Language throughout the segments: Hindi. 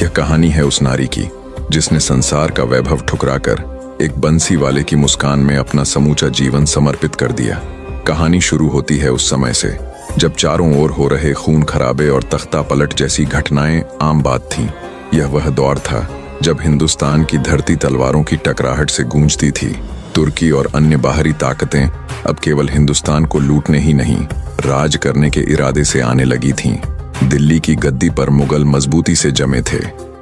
यह कहानी है उस नारी की जिसने संसार का वैभव ठुकराकर एक बंसी वाले की मुस्कान में अपना समूचा जीवन समर्पित कर दिया। कहानी शुरू होती है उस समय से जब चारों ओर हो रहे खून खराबे और तख्ता पलट जैसी घटनाएं आम बात थीं। यह वह दौर था जब हिंदुस्तान की धरती तलवारों की टकराहट से गूंजती थी। तुर्की और अन्य बाहरी ताकतें अब केवल हिंदुस्तान को लूटने ही नहीं, राज करने के इरादे से आने लगी थीं। दिल्ली की गद्दी पर मुगल मजबूती से जमे थे।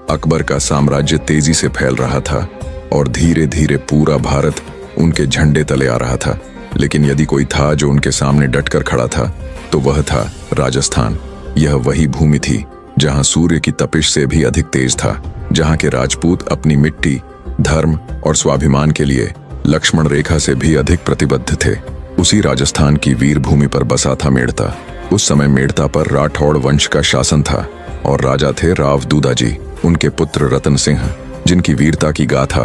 अकबर का साम्राज्य तेजी से फैल रहा था और धीरे धीरे पूरा भारत उनके झंडे तले आ रहा था। लेकिन यदि कोई था जो उनके सामने डटकर खड़ा था तो वह था राजस्थान। यह वही भूमि थी जहां सूर्य की तपिश से भी अधिक तेज था, जहां के राजपूत अपनी मिट्टी, धर्म और स्वाभिमान के लिए लक्ष्मण रेखा से भी अधिक प्रतिबद्ध थे। उसी राजस्थान की वीर भूमि पर बसा था मेड़ता। उस समय मेड़ता पर राठौड़ वंश का शासन था और राजा थे राव दूदाजी, उनके पुत्र रतन सिंह, जिनकी वीरता की गाथा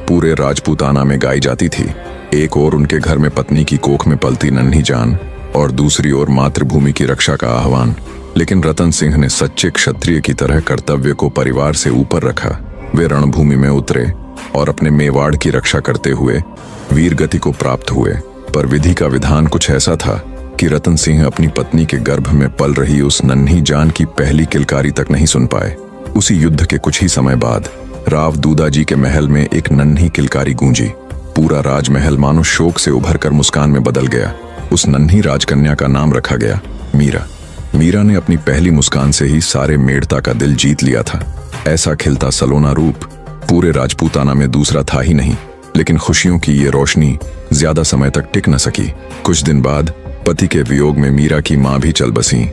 पूरे राजपूताना में गाई जाती थी। एक ओर उनके घर में पत्नी की कोख में पलती नन्ही जान और दूसरी ओर मातृभूमि की रक्षा का आह्वान। लेकिन रतन सिंह ने सच्चे क्षत्रिय की तरह कर्तव्य को परिवार से ऊपर रखा। वे रणभूमि में उतरे और अपने मेवाड़ की रक्षा करते हुए वीर गति को प्राप्त हुए। पर विधि का विधान कुछ ऐसा था कि रतन सिंह अपनी पत्नी के गर्भ में पल रही उस नन्ही जान की पहली किलकारी तक नहीं सुन पाए। उसी युद्ध के कुछ ही समय बाद राव दूदाजी के महल में एक नन्ही किलकारी गूंजी। पूरा राजमहल मानो शोक से उभर कर मुस्कान में बदल गया। उस नन्ही राजकन्या का नाम रखा गया मीरा। मीरा ने अपनी पहली मुस्कान से ही सारे मेड़ता का दिल जीत लिया था। ऐसा खिलता सलोना रूप पूरे राजपूताना में दूसरा था ही नहीं। लेकिन खुशियों की ये रोशनी ज्यादा समय तक टिक न सकी। कुछ दिन बाद पति के वियोग में मीरा की मां भी चल बसी।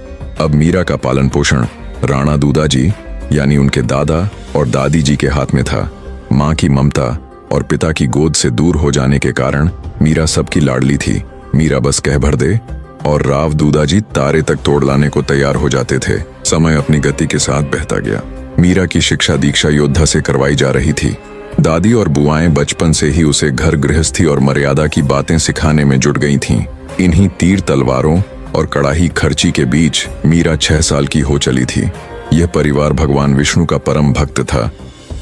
अब मीरा का पालन पोषण राणा दूदाजी यानी उनके दादा और दादी जी के हाथ में था। मां की ममता और पिता की गोद से दूर हो जाने के कारण मीरा सबकी लाडली थी। मीरा बस कह भर दे और राव दूदाजी तारे तक तोड़ लाने को तैयार हो जाते थे। समय अपनी गति के साथ बहता गया। मीरा की शिक्षा दीक्षा योद्धा से करवाई जा रही थी। दादी और बुआएं बचपन से ही उसे घर गृहस्थी और मर्यादा की बातें सिखाने में जुट गई थीं। इन्हीं तीर तलवारों और कड़ाही खर्ची के बीच मीरा 6 साल की हो चली थी। यह परिवार भगवान विष्णु का परम भक्त था,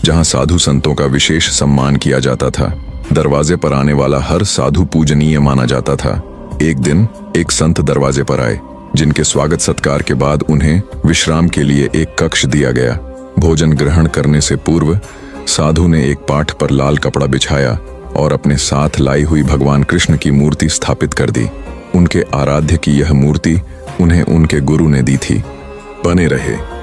जहां साधु संतों का विशेष सम्मान किया जाता था। दरवाजे पर आने वाला हर साधु पूजनीय माना जाता था। एक दिन एक संत दरवाजे पर आए, जिनके स्वागत सत्कार के बाद उन्हें विश्राम के लिए एक कक्ष दिया गया। भोजन ग्रहण करने से पूर्व साधु ने एक पाठ पर लाल कपड़ा बिछाया और अपने साथ लाई हुई भगवान कृष्ण की मूर्ति स्थापित कर दी। उनके आराध्य की यह मूर्ति उन्हें उनके गुरु ने दी थी। बने रहे।